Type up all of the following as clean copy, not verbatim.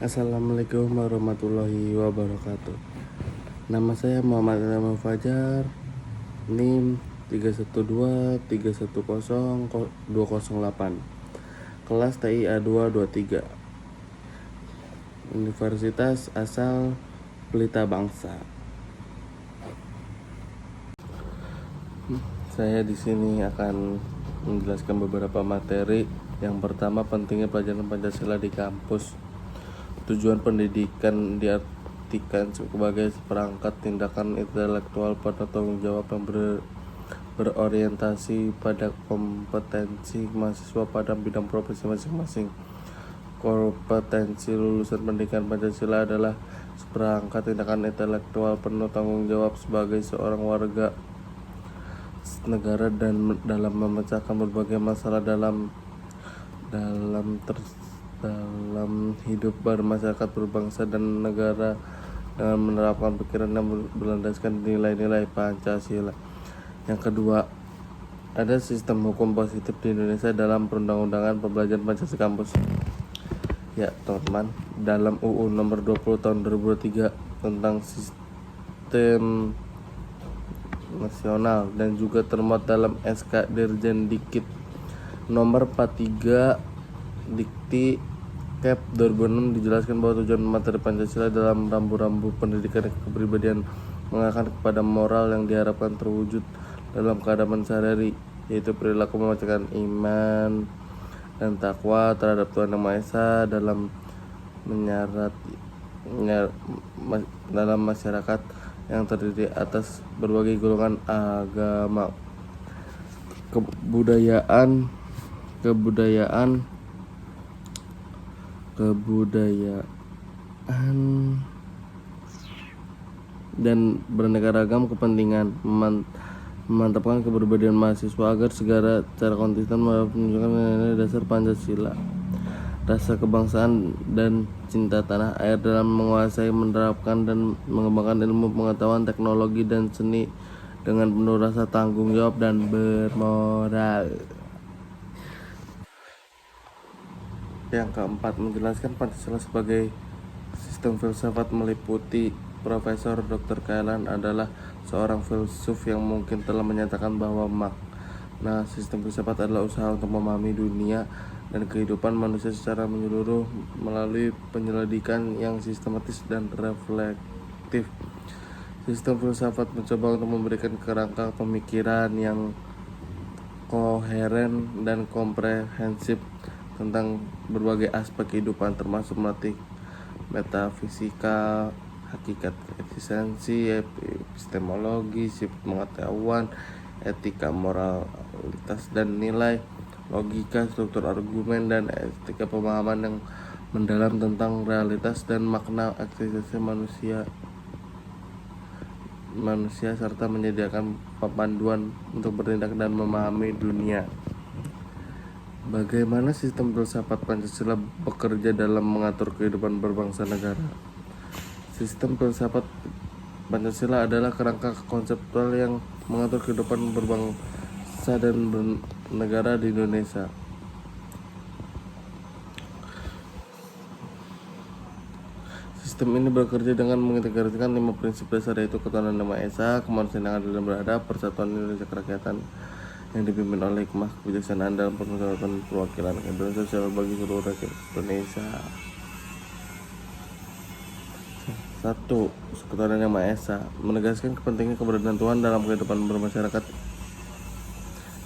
Assalamualaikum warahmatullahi wabarakatuh. Nama saya Muhammad Ilham Fajar, NIM 312310208, kelas TIA 223, Universitas asal Pelita Bangsa. Saya di sini akan menjelaskan beberapa materi. Yang pertama, pentingnya pelajaran Pancasila di kampus. Tujuan pendidikan diartikan sebagai seperangkat tindakan intelektual pada tanggung jawab yang berorientasi pada kompetensi mahasiswa pada bidang profesi masing-masing. Kompetensi lulusan pendidikan Pancasila adalah seperangkat tindakan intelektual penuh tanggung jawab sebagai seorang warga negara dan dalam memecahkan berbagai masalah dalam hidup bermasyarakat, berbangsa dan negara dengan menerapkan pikiran yang berlandaskan nilai-nilai Pancasila. Yang kedua, ada sistem hukum positif di Indonesia dalam perundang-undangan pembelajaran Pancasila kampus. Ya teman-teman, dalam UU nomor 20 tahun 2003 tentang sistem nasional dan juga termuat dalam SK Dirjen Dikti nomor 43 Dikti Kep 2006 dijelaskan bahwa tujuan materi Pancasila dalam rambu-rambu pendidikan kepribadian mengarahkan kepada moral yang diharapkan terwujud dalam kehidupan sehari-hari, yaitu perilaku memancarkan iman dan takwa terhadap Tuhan Yang Maha Esa dalam masyarakat yang terdiri atas berbagai golongan agama, kebudayaan dan beraneka ragam kepentingan, memantapkan keberbedaan mahasiswa agar segera secara konsisten menunjukkan nilai dasar Pancasila, rasa kebangsaan dan cinta tanah air dalam menguasai, menerapkan dan mengembangkan ilmu pengetahuan, teknologi dan seni dengan penuh rasa tanggung jawab dan bermoral. Yang keempat, menjelaskan Pancasila sebagai sistem filsafat meliputi. Profesor Dr. Kailan adalah seorang filsuf yang mungkin telah menyatakan bahwa makna sistem filsafat adalah usaha untuk memahami dunia dan kehidupan manusia secara menyeluruh melalui penyelidikan yang sistematis dan reflektif. Sistem filsafat mencoba untuk memberikan kerangka pemikiran yang koheren dan komprehensif tentang berbagai aspek kehidupan, termasuk melatih metafisika, hakikat eksistensi, epistemologi, sifat pengetahuan, etika, moralitas dan nilai, logika, struktur argumen, dan etika pemahaman yang mendalam tentang realitas dan makna eksistensi manusia serta menyediakan panduan untuk bertindak dan memahami dunia. Bagaimana sistem filsafat Pancasila bekerja dalam mengatur kehidupan berbangsa negara? Sistem filsafat Pancasila adalah kerangka konseptual yang mengatur kehidupan berbangsa dan bernegara di Indonesia. Sistem ini bekerja dengan mengintegrasikan 5 prinsip dasar, yaitu ketuhanan Yang Maha Esa, kemanusiaan yang adil dan beradab, persatuan Indonesia kerakyatan yang dipimpin oleh hikmah kebijaksanaan dalam permusyawaratan perwakilan keadilan sosial bagi seluruh rakyat Indonesia. 1. Ketuhanan Yang Maha Esa menegaskan kepentingan keberadaan Tuhan dalam kehidupan bermasyarakat.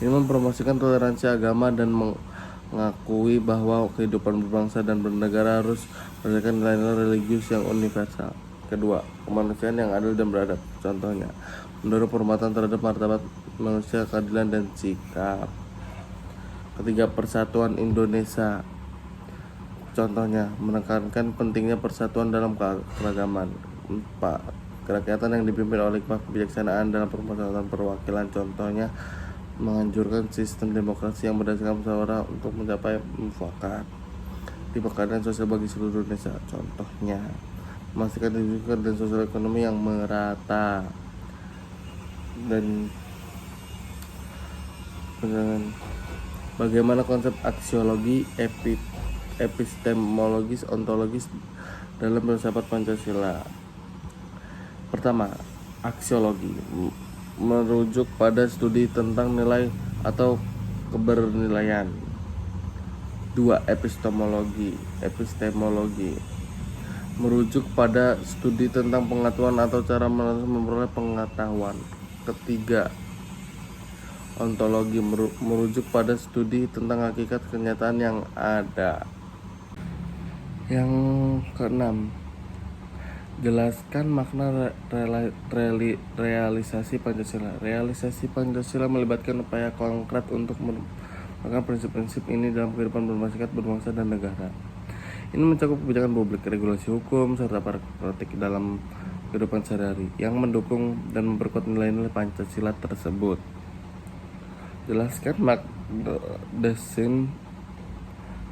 Ini mempromosikan toleransi agama dan mengakui bahwa kehidupan berbangsa dan bernegara harus berdasarkan nilai-nilai religius yang universal. Kedua, kemanusiaan yang adil dan beradab. Contohnya, mendorong penghormatan terhadap martabat manusia, keadilan dan sikap. Ketiga, persatuan Indonesia. Contohnya, menekankan pentingnya persatuan dalam keragaman. 4. Kerakyatan yang dipimpin oleh hikmah kebijaksanaan dalam permusyawaratan perwakilan. Contohnya, menganjurkan sistem demokrasi yang berdasarkan musyawarah untuk mencapai mufakat. 5. Keadilan sosial bagi seluruh Indonesia. Contohnya, memastikan pendidikan dan sosial ekonomi yang merata. Dan bagaimana konsep aksiologi, epistemologis, ontologis dalam filsafat Pancasila. Pertama, aksiologi merujuk pada studi tentang nilai atau kebernilaian. 2. Epistemologi merujuk pada studi tentang pengetahuan atau cara memperoleh pengetahuan. Ketiga, ontologi merujuk pada studi tentang hakikat kenyataan yang ada. Yang keenam, jelaskan makna realisasi Pancasila. Realisasi Pancasila melibatkan upaya konkret untuk menerapkan prinsip-prinsip ini dalam kehidupan bermasyarakat, berbangsa, dan negara. Ini mencakup kebijakan publik, regulasi hukum, serta praktik dalam kehidupan sehari-hari yang mendukung dan memperkuat nilai-nilai Pancasila tersebut. Jelaskan makna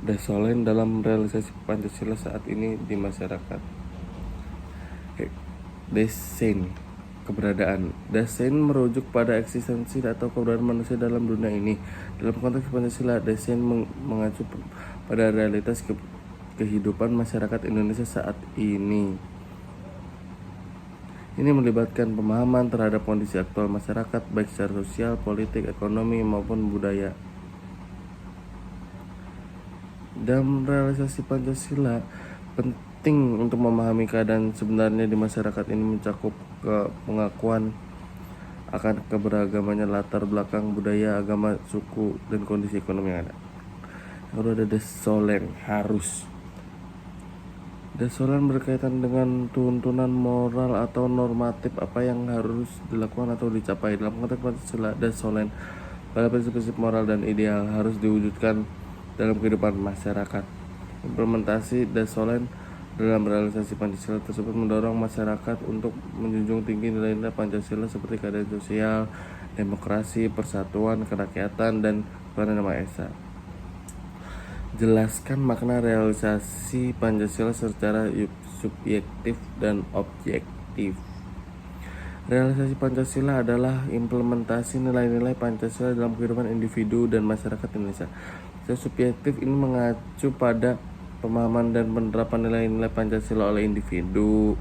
desolen dalam realisasi Pancasila saat ini di masyarakat. Desain keberadaan. Desain merujuk pada eksistensi atau keberadaan manusia dalam dunia ini. Dalam konteks Pancasila, desain mengacu pada realitas kehidupan masyarakat Indonesia saat ini. Ini melibatkan pemahaman terhadap kondisi aktual masyarakat, baik secara sosial, politik, ekonomi, maupun budaya. Dalam realisasi Pancasila, penting untuk memahami keadaan sebenarnya di masyarakat ini mencakup pengakuan akan keberagamannya latar belakang budaya, agama, suku, dan kondisi ekonomi yang ada. Lalu ada desolen, harus. Desolen berkaitan dengan tuntunan moral atau normatif apa yang harus dilakukan atau dicapai. Dalam konteks Pancasila, desolen pada prinsip-prinsip moral dan ideal harus diwujudkan dalam kehidupan masyarakat. Implementasi desolen dalam realisasi Pancasila tersebut mendorong masyarakat untuk menjunjung tinggi nilai-nilai Pancasila seperti keadilan sosial, demokrasi, persatuan, kerakyatan, dan ketuhanan Yang Maha Esa. Jelaskan makna realisasi Pancasila secara subjektif dan objektif. Realisasi Pancasila adalah implementasi nilai-nilai Pancasila dalam kehidupan individu dan masyarakat Indonesia. Secara subjektif ini mengacu pada pemahaman dan penerapan nilai-nilai Pancasila oleh individu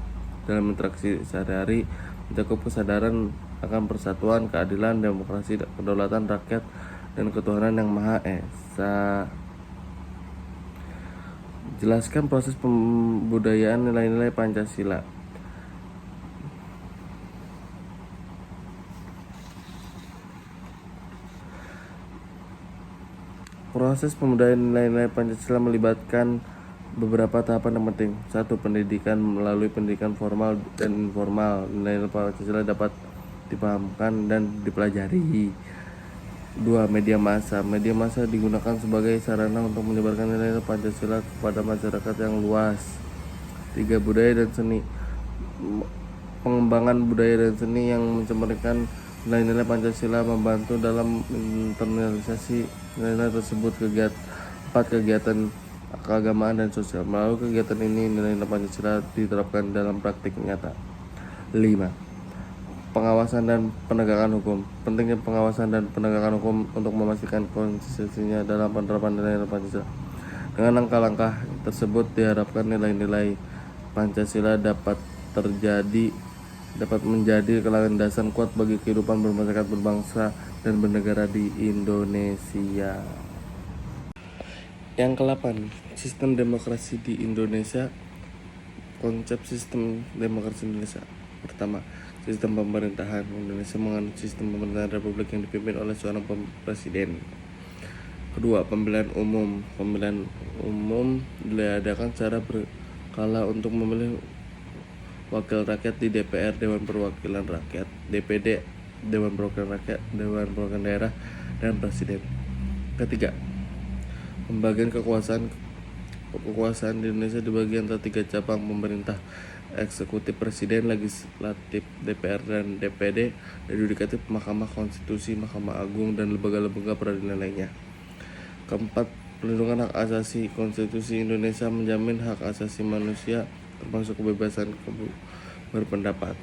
dalam interaksi sehari-hari, mencakup kesadaran akan persatuan, keadilan, demokrasi, kedaulatan rakyat, dan ketuhanan Yang Maha Esa. Jelaskan proses pembudayaan nilai-nilai Pancasila. Proses pembudayaan nilai-nilai Pancasila melibatkan beberapa tahapan yang penting. 1. Pendidikan. Melalui pendidikan formal dan informal, nilai-nilai Pancasila dapat dipahamkan dan dipelajari. 2. Media massa. Media massa digunakan sebagai sarana untuk menyebarkan nilai-nilai Pancasila kepada masyarakat yang luas. 3. Budaya dan seni. Pengembangan budaya dan seni yang mencerminkan nilai-nilai Pancasila membantu dalam internalisasi nilai-nilai tersebut. 4. Kegiatan keagamaan dan sosial. Melalui kegiatan ini, nilai-nilai Pancasila diterapkan dalam praktik nyata. 5. Pengawasan dan penegakan hukum. Pentingnya pengawasan dan penegakan hukum untuk memastikan konsistensinya dalam penerapan nilai-nilai Pancasila. Dengan langkah-langkah tersebut diharapkan nilai-nilai Pancasila dapat menjadi landasan kuat bagi kehidupan bermasyarakat, berbangsa, dan bernegara di Indonesia. Yang ke-8, sistem demokrasi di Indonesia. Konsep sistem demokrasi Indonesia. Pertama, sistem pemerintahan. Indonesia menganut sistem pemerintahan republik yang dipimpin oleh seorang presiden. Kedua, pemilihan umum. Pemilihan umum diadakan secara berkala untuk memilih wakil rakyat di DPR, Dewan Perwakilan Rakyat, DPD, Dewan Perwakilan Rakyat, Dewan Perwakilan Daerah, dan Presiden. Ketiga, pembagian kekuasaan di Indonesia dibagi antara 3 cabang pemerintah: eksekutif, presiden, legislatif, DPR dan DPD, dan yudikatif, Mahkamah Konstitusi, Mahkamah Agung, dan lembaga-lembaga peradilan lainnya. Keempat, pelindungan hak asasi. Konstitusi Indonesia menjamin hak asasi manusia termasuk kebebasan berpendapat,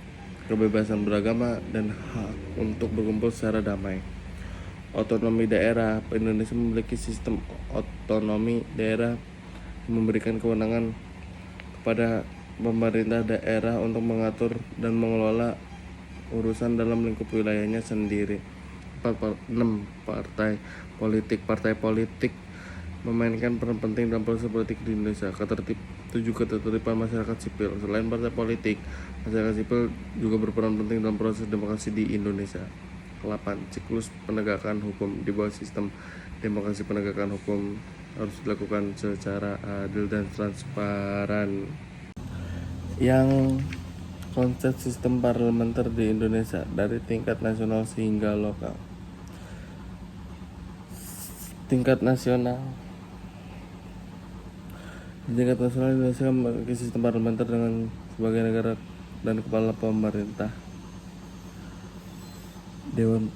kebebasan beragama, dan hak untuk berkumpul secara damai. Otonomi daerah. Indonesia memiliki sistem otonomi daerah yang memberikan kewenangan kepada pemerintah daerah untuk mengatur dan mengelola urusan dalam lingkup wilayahnya sendiri. 6. Partai politik memainkan peran penting dalam proses politik di Indonesia. 7. Ketertiban masyarakat sipil. Selain partai politik, masyarakat sipil juga berperan penting dalam proses demokrasi di Indonesia. 8. Siklus penegakan hukum. Di bawah sistem demokrasi, penegakan hukum harus dilakukan secara adil dan transparan. Yang konsep sistem parlementer di Indonesia dari tingkat nasional hingga lokal. Tingkat nasional Indonesia memiliki sistem parlementer dengan sebagai negara dan kepala pemerintah, Dewan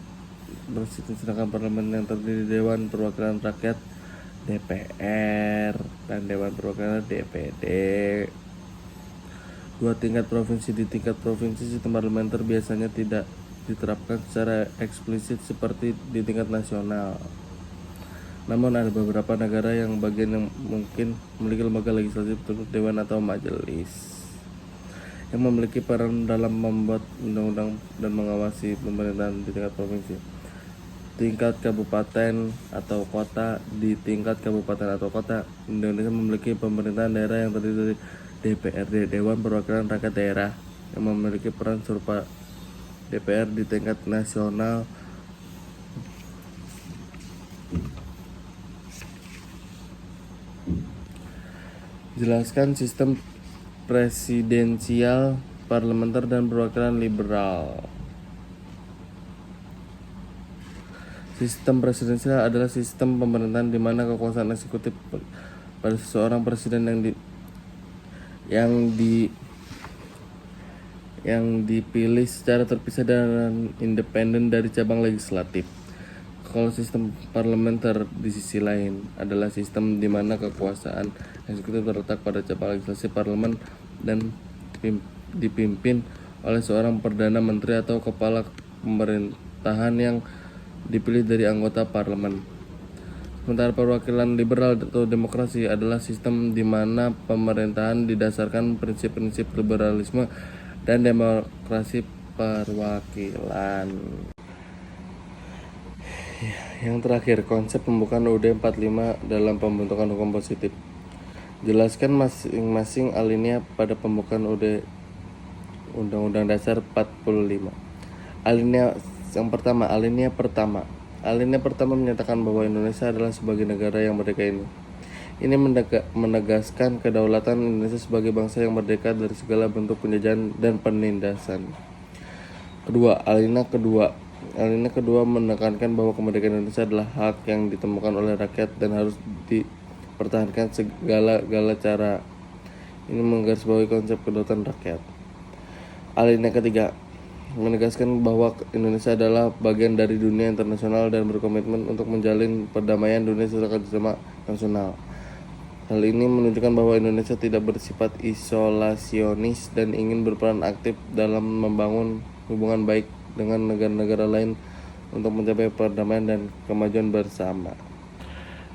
Presiden, sedangkan parlemen yang terdiri Dewan Perwakilan Rakyat DPR dan Dewan Perwakilan DPD. 2. Tingkat provinsi. Di tingkat provinsi, sistem parlementer biasanya tidak diterapkan secara eksplisit seperti di tingkat nasional. Namun ada beberapa negara yang mungkin memiliki lembaga legislatif bentuk dewan atau majelis yang memiliki peran dalam membuat undang-undang dan mengawasi pemerintahan di tingkat provinsi. Tingkat kabupaten atau kota. Di tingkat kabupaten atau kota, Indonesia memiliki pemerintahan daerah yang terdiri dari DPRD, Dewan Perwakilan Rakyat Daerah, yang memiliki peran serupa DPR di tingkat nasional. Jelaskan sistem presidensial, parlementer, dan perwakilan liberal. Sistem presidensial adalah sistem pemerintahan di mana kekuasaan eksekutif pada seorang presiden yang dipilih secara terpisah dan independen dari cabang legislatif. Kalau sistem parlementer di sisi lain adalah sistem di mana kekuasaan eksekutif terletak pada cabang legislasi parlemen dan dipimpin oleh seorang perdana menteri atau kepala pemerintahan yang dipilih dari anggota parlemen. Sementara perwakilan liberal atau demokrasi adalah sistem di mana pemerintahan didasarkan prinsip-prinsip liberalisme dan demokrasi perwakilan. Yang terakhir, konsep pembukaan UUD 45 dalam pembentukan hukum positif. Jelaskan masing-masing alinea pada pembukaan UUD Undang-Undang Dasar 45. Alinea pertama. Alinea pertama menyatakan bahwa Indonesia adalah sebagai negara yang merdeka ini. Ini menegaskan kedaulatan Indonesia sebagai bangsa yang merdeka dari segala bentuk penjajahan dan penindasan. Alinea kedua menekankan bahwa kemerdekaan Indonesia adalah hak yang ditemukan oleh rakyat dan harus dipertahankan segala cara. Ini menggarisbawahi konsep kedaulatan rakyat. Alinea ketiga menegaskan bahwa Indonesia adalah bagian dari dunia internasional dan berkomitmen untuk menjalin perdamaian dunia secara kerjasama nasional. Hal ini menunjukkan bahwa Indonesia tidak bersifat isolasionis dan ingin berperan aktif dalam membangun hubungan baik dengan negara-negara lain untuk mencapai perdamaian dan kemajuan bersama.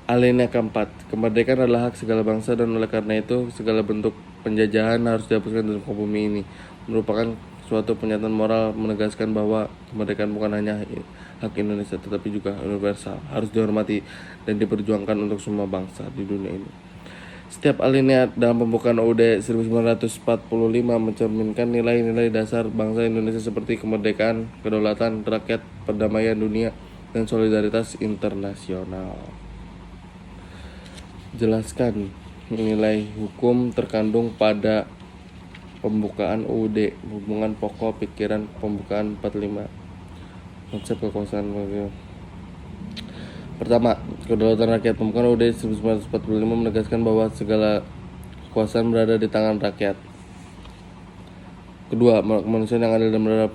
Alinea keempat, kemerdekaan adalah hak segala bangsa dan oleh karena itu segala bentuk penjajahan harus dihapuskan dari muka bumi ini. Merupakan suatu pernyataan moral menegaskan bahwa kemerdekaan bukan hanya hak Indonesia tetapi juga universal, harus dihormati dan diperjuangkan untuk semua bangsa di dunia ini. Setiap alinea dalam pembukaan UUD 1945 mencerminkan nilai-nilai dasar bangsa Indonesia seperti kemerdekaan, kedaulatan rakyat, perdamaian dunia, dan solidaritas internasional. Jelaskan nilai hukum terkandung pada pembukaan UUD, hubungan pokok pikiran pembukaan 45, konsep kekuasaan. Pertama, kedaulatan rakyat. Pembukaan UUD 1945 menegaskan bahwa segala kekuasaan berada di tangan rakyat. Kedua, kemanusiaan yang adil dan beradab.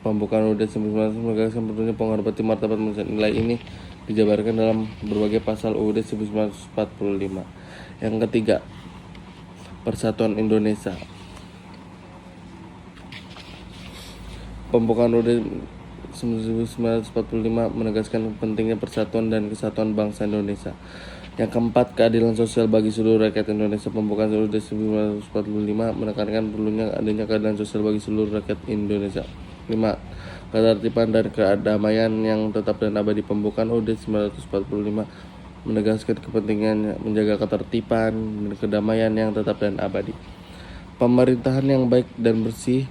Pembukaan UUD 1945 menegaskan pentingnya penghormatan martabat manusia. Nilai ini dijabarkan dalam berbagai pasal UUD 1945. Yang ketiga, Persatuan Indonesia. Pembukaan UUD 1945 menegaskan pentingnya persatuan dan kesatuan bangsa Indonesia. Yang keempat, keadilan sosial bagi seluruh rakyat Indonesia. Pembukaan UUD 1945 menekankan perlunya adanya keadilan sosial bagi seluruh rakyat Indonesia. 5. Ketertiban dan kedamaian yang tetap dan abadi. Pembukaan UUD 1945 menegaskan kepentingan menjaga ketertiban dan kedamaian yang tetap dan abadi. Pemerintahan yang baik dan bersih.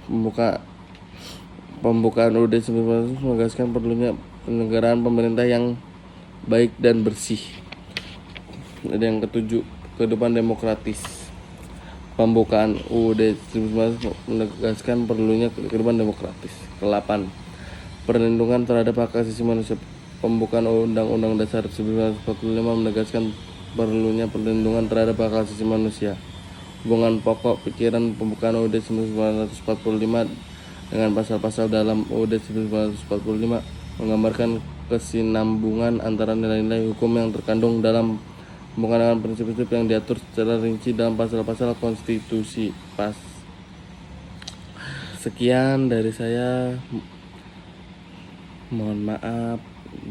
Pembukaan UUD 1945 menegaskan perlunya penyelenggaraan pemerintah yang baik dan bersih. Dan yang ketujuh, kehidupan demokratis. Pembukaan UUD 1945 menegaskan perlunya kehidupan demokratis. Ke-8, perlindungan terhadap hak asasi manusia. Pembukaan Undang-Undang Dasar 1945 menegaskan perlunya perlindungan terhadap hak asasi manusia. Hubungan pokok pikiran pembukaan UUD 1945 dengan pasal-pasal dalam UUD 1945 menggambarkan kesinambungan antara nilai-nilai hukum yang terkandung dalam pembukaan dengan prinsip-prinsip yang diatur secara rinci dalam pasal-pasal konstitusi. Sekian dari saya. Mohon maaf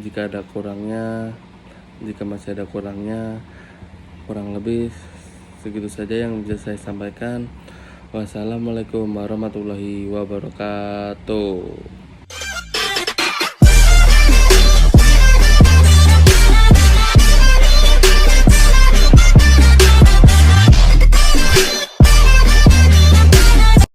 jika ada kurangnya, jika masih ada kurangnya. Kurang lebih segitu saja yang bisa saya sampaikan. Wassalamualaikum warahmatullahi wabarakatuh.